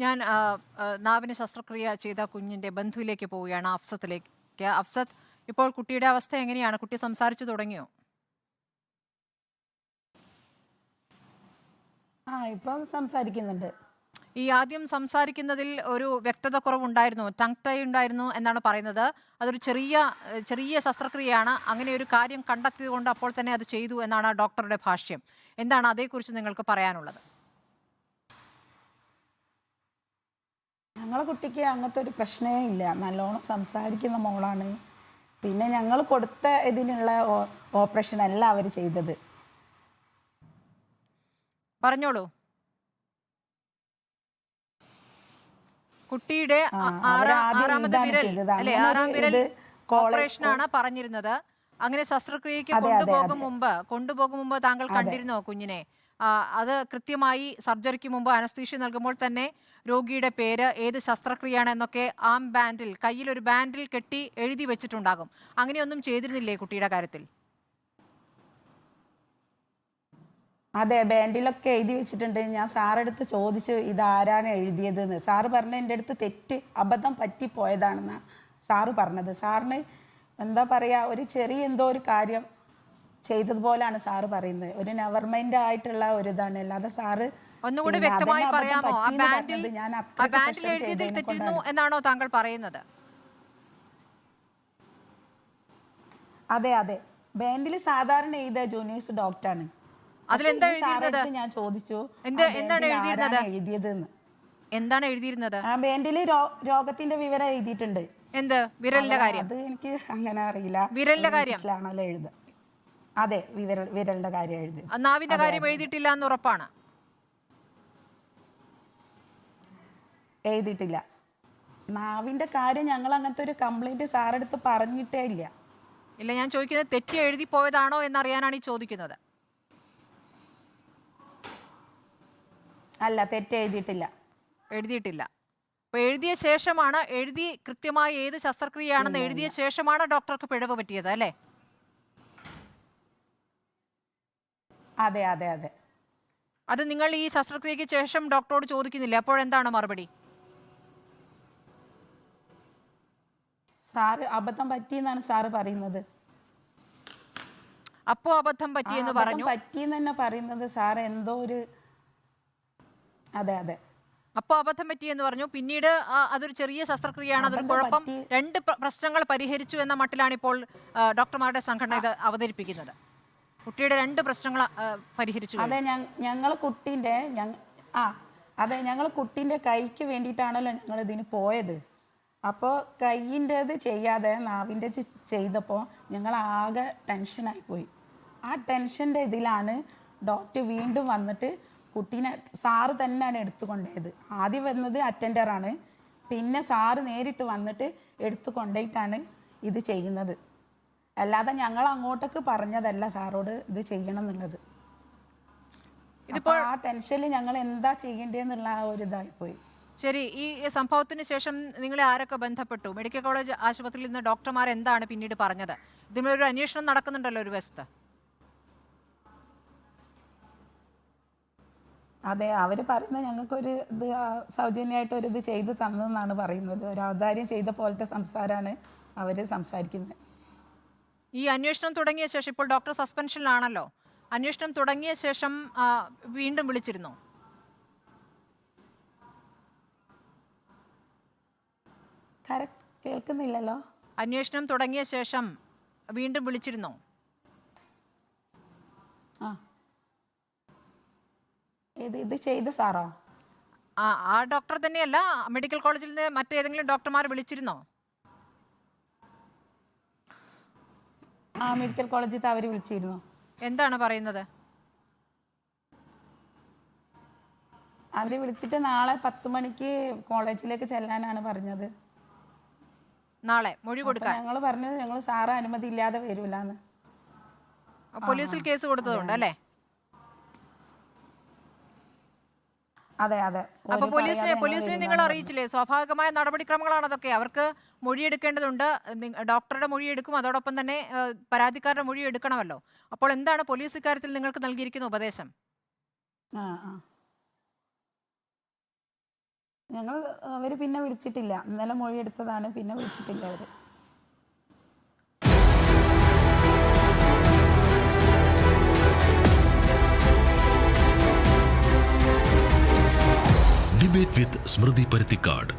ഞാൻ നാവിന് ശസ്ത്രക്രിയ ചെയ്ത കുഞ്ഞിന്റെ ബന്ധുവിലേക്ക് പോവുകയാണ്, അഫ്സത്തിലേക്ക്. അഫ്സത്ത്, ഇപ്പോൾ കുട്ടിയുടെ അവസ്ഥ എങ്ങനെയാണ്? കുട്ടി സംസാരിച്ചു തുടങ്ങിയോ? ഇപ്പം സംസാരിക്കുന്നുണ്ട്. ഈ ആദ്യം സംസാരിക്കുന്നതിൽ ഒരു വ്യക്തത കുറവുണ്ടായിരുന്നു, ടങ് ടൈ ഉണ്ടായിരുന്നു എന്നാണ് പറയുന്നത്. അതൊരു ചെറിയ ശസ്ത്രക്രിയയാണ്. അങ്ങനെ ഒരു കാര്യം കണ്ടെത്തിയതുകൊണ്ട് അപ്പോൾ തന്നെ അത് ചെയ്തു എന്നാണ് ഡോക്ടറുടെ ഭാഷ്യം. എന്താണ് അതേക്കുറിച്ച് നിങ്ങൾക്ക് പറയാനുള്ളത്? ഞങ്ങളെ കുട്ടിക്ക് അങ്ങനത്തെ ഒരു പ്രശ്നമേ ഇല്ല. നല്ലോണം സംസാരിക്കുന്ന മോളാണ്. പിന്നെ ഞങ്ങൾ കൊടുത്ത ഇതിനുള്ള ഓപ്പറേഷൻ അല്ല അവർ ചെയ്തത്. പറഞ്ഞോളൂ. കുട്ടിയുടെ ആറാമത് വിരൽ അല്ലെ, ആറാം വിരൽ ഓപ്പറേഷനാണ് പറഞ്ഞിരുന്നത്. അങ്ങനെ ശസ്ത്രക്രിയക്ക് കൊണ്ടുപോകും മുമ്പ് താങ്കൾ കണ്ടിരുന്നോ കുഞ്ഞിനെ? അത് കൃത്യമായി സർജറിക്ക് മുമ്പ് അനസ്തീഷ്യ നൽകുമ്പോൾ തന്നെ രോഗിയുടെ പേര്, ഏത് ശസ്ത്രക്രിയയാണ് എന്നൊക്കെ കയ്യിൽ ഒരു ബാൻഡിൽ കെട്ടി എഴുതി വെച്ചിട്ടുണ്ടാകും. അങ്ങനെയൊന്നും ചെയ്തിരുന്നില്ലേ കുട്ടിയുടെ കാര്യത്തിൽ? അതെ, ബാൻഡിലൊക്കെ എഴുതി വെച്ചിട്ടുണ്ട്. ഞാൻ സാറെടുത്ത് ചോദിച്ചു ഇതാരാണ് എഴുതിയതെന്ന്. സാറ് പറഞ്ഞ എൻ്റെ അടുത്ത് അബദ്ധം പറ്റിപ്പോയതാണെന്നാണ് സാറ് പറഞ്ഞത്. സാറിന് എന്താ പറയുക, ഒരു ചെറിയ എന്തോ ഒരു കാര്യം ചെയ്തതുപോലാണ് സാറ് പറയുന്നത്. ഒരു നെവർ മൈൻഡ് ആയിട്ടുള്ള ഒരു ഇതാണ്. അല്ലാതെ സാറ് ഒന്നുകൂടി വ്യക്തമായി പറയാമോ? ബാൻഡിൽ എഴുതിയതിൽ തെറ്റിരുന്നു എന്നാണോ താങ്കൾ പറയുന്നത്? അതെ അതെ, ബാൻഡിൽ സാധാരണ എഴുതിയ ജൂനിയേഴ്സ് ഡോക്ടറാണ്. അതിലെന്താ എഴുതിയിരുന്നത്? ഞാൻ ചോദിച്ചു എന്താണ് എഴുതിയിരുന്നത്? എന്താണ് എഴുതിയിരുന്നത്? ആ ബാൻഡിൽ രോഗത്തിന്റെ വിവരം എഴുതിയിട്ടുണ്ട്. എന്ത് വിരലിന്റെ കാര്യം? അത് എനിക്ക് അങ്ങനെ അറിയില്ല. വിരലിന്റെ കാര്യം എഴുതുക. അതെ, വിരലിന്റെ കാര്യം എഴുതി. നാവിന്റെ കാര്യം എഴുതിയിട്ടില്ല എന്ന് ഉറപ്പാണ്? എഴുതിയിട്ടില്ല. നാവിന്റെ കാര്യം ഞങ്ങൾ അങ്ങനത്തെ ഒരു കംപ്ലൈന്റ് സാറെടുത്ത് പറഞ്ഞിട്ടേ ഇല്ല. ഇല്ല, ഞാൻ ചോദിക്കുന്നത് തെറ്റി എഴുതി പോയതാണോ എന്നറിയാനാണ് ഈ ചോദിക്കുന്നത്. അല്ല, തെറ്റ് എഴുതിയിട്ടില്ല. എഴുതിയിട്ടില്ല. അപ്പോൾ എഴുതി കൃത്യമായി ഏത് ശസ്ത്രക്രിയയാണെന്ന് എഴുതിയ ശേഷമാണ് ഡോക്ടർക്ക് പിഴവ് പറ്റിയത് അല്ലേ? അതെ അതെ അതെ. അത് നിങ്ങൾ ഈ ശസ്ത്രക്രിയയ്ക്ക് ശേഷം ഡോക്ടറോട് ചോദിക്കുന്നില്ല, അപ്പോഴെന്താണ് മറുപടി? സാറ് അബദ്ധം പറ്റിയെന്നാണ് സാറ് പറയുന്നത്. അപ്പോ അബദ്ധം പറ്റിയെന്ന് പറഞ്ഞു. പറ്റിയെന്ന് തന്നെ പറയുന്നത് സാറ് എന്തോ ഒരു. അതെ അതെ, അപ്പോൾ അബദ്ധം പറ്റിയെന്ന് പറഞ്ഞു. പിന്നീട് അതൊരു ചെറിയ ശസ്ത്രക്രിയയാണ്, അതൊരു കുഴപ്പം, 2 പ്രശ്നങ്ങൾ പരിഹരിച്ചു എന്ന മട്ടിലാണ് ഇപ്പോൾ ഡോക്ടർമാരുടെ സംഘടന ഇത് അവതരിപ്പിക്കുന്നത്. കുട്ടിയുടെ 2 പ്രശ്നങ്ങൾ പരിഹരിച്ചു. അതെ, ഞങ്ങൾ കുട്ടീൻ്റെ കൈക്ക് വേണ്ടിയിട്ടാണല്ലോ ഞങ്ങൾ ഇതിന് പോയത്. അപ്പോൾ കൈയിൻ്റെത് ചെയ്യാതെ നാവിൻ്റെ ചെയ്തപ്പോൾ ഞങ്ങൾ ആകെ ടെൻഷനായിപ്പോയി. ആ ടെൻഷൻ്റെ ഇതിലാണ് ഡോക്ടർ വീണ്ടും വന്നിട്ട് കുട്ടീനെ സാറ് തന്നെയാണ് എടുത്തുകൊണ്ടത്. ആദ്യം വന്നത് അറ്റൻഡറാണ്, പിന്നെ സാറ് നേരിട്ട് വന്നിട്ട് എടുത്തു കൊണ്ടുപോയിട്ടാണ് ഇത് ചെയ്യുന്നത്. അല്ലാതെ ഞങ്ങൾ അങ്ങോട്ടേക്ക് പറഞ്ഞതല്ല സാറോട് ഇത് ചെയ്യണം എന്നുള്ളത്. ഇതിപ്പോൾ ആ ടെൻഷനിൽ ഞങ്ങൾ എന്താ ചെയ്യേണ്ടതെന്നുള്ള ആ ഒരു ഇതായിപ്പോയി. ശരി, ഈ സംഭവത്തിന് ശേഷം നിങ്ങളെ ആരൊക്കെ ബന്ധപ്പെട്ടു? മെഡിക്കൽ കോളേജ് ആശുപത്രിയിൽ നിന്ന് ഡോക്ടർമാർ എന്താണ് പിന്നീട് പറഞ്ഞത്? ഇതിനൊരു അന്വേഷണം നടക്കുന്നുണ്ടല്ലോ ഒരു വശത്ത്. അതെ, അവർ പറയുന്നത് ഞങ്ങൾക്കൊരു ഇത് സൗജന്യമായിട്ട് ഇത് ചെയ്ത് തന്നെന്നാണ് പറയുന്നത്. ഒരു ഔദാര്യം ചെയ്ത പോലത്തെ സംസാരമാണ് അവർ സംസാരിക്കുന്നത്. ഈ അന്വേഷണം തുടങ്ങിയ ശേഷം, ഇപ്പോൾ ഡോക്ടർ സസ്പെൻഷനിലാണല്ലോ, അന്വേഷണം തുടങ്ങിയ ശേഷം വീണ്ടും വിളിച്ചിരുന്നോ? കേൾക്കുന്നില്ലല്ലോ. അന്വേഷണം തുടങ്ങിയ ശേഷം വീണ്ടും വിളിച്ചിരുന്നോ? ഇത് ചെയ്ത സാറോ? ആ ഡോക്ടർ തന്നെയല്ല, മെഡിക്കൽ കോളേജിൽ നിന്ന് മറ്റേതെങ്കിലും ഡോക്ടർമാർ വിളിച്ചിരുന്നോ? മെഡിക്കൽ കോളേജിൽ അവർ വിളിച്ചിരുന്നു. എന്താണ് പറയുന്നത്? അവർ വിളിച്ചിട്ട് നാളെ 10 മണിക്ക് കോളേജിലേക്ക് ചെല്ലാനാണ് പറഞ്ഞത്. നാളെ മൊഴി കൊടുക്കാൻ ഞങ്ങൾ പറഞ്ഞത് ഞങ്ങൾ സാറ് അനുമതി ഇല്ലാതെ വരൂലെന്ന്. പോലീസിൽ കേസ് കൊടുത്തതുകൊണ്ട് അല്ലേ? അതെ അതെ. അപ്പൊ പോലീസിനെ നിങ്ങൾ അറിയിച്ചില്ലേ? സ്വാഭാവികമായ നടപടിക്രമങ്ങളാണ് അതൊക്കെ. അവർക്ക് മൊഴിയെടുക്കേണ്ടതുണ്ട്. ഡോക്ടറുടെ മൊഴിയെടുക്കും, അതോടൊപ്പം തന്നെ പരാതിക്കാരുടെ മൊഴി എടുക്കണമല്ലോ. അപ്പോൾ എന്താണ് പോലീസ് ഇക്കാര്യത്തിൽ നിങ്ങൾക്ക് നൽകിയിരിക്കുന്ന ഉപദേശം? അവർ പിന്നെ വിളിച്ചിട്ടില്ല. ഇന്നലെ മൊഴിയെടുത്തതാണ്, പിന്നെ വിളിച്ചിട്ടില്ല അവർ. ഡിബേറ്റ് വിത്ത് സ്മൃതി പരുത്തിക്കാട്.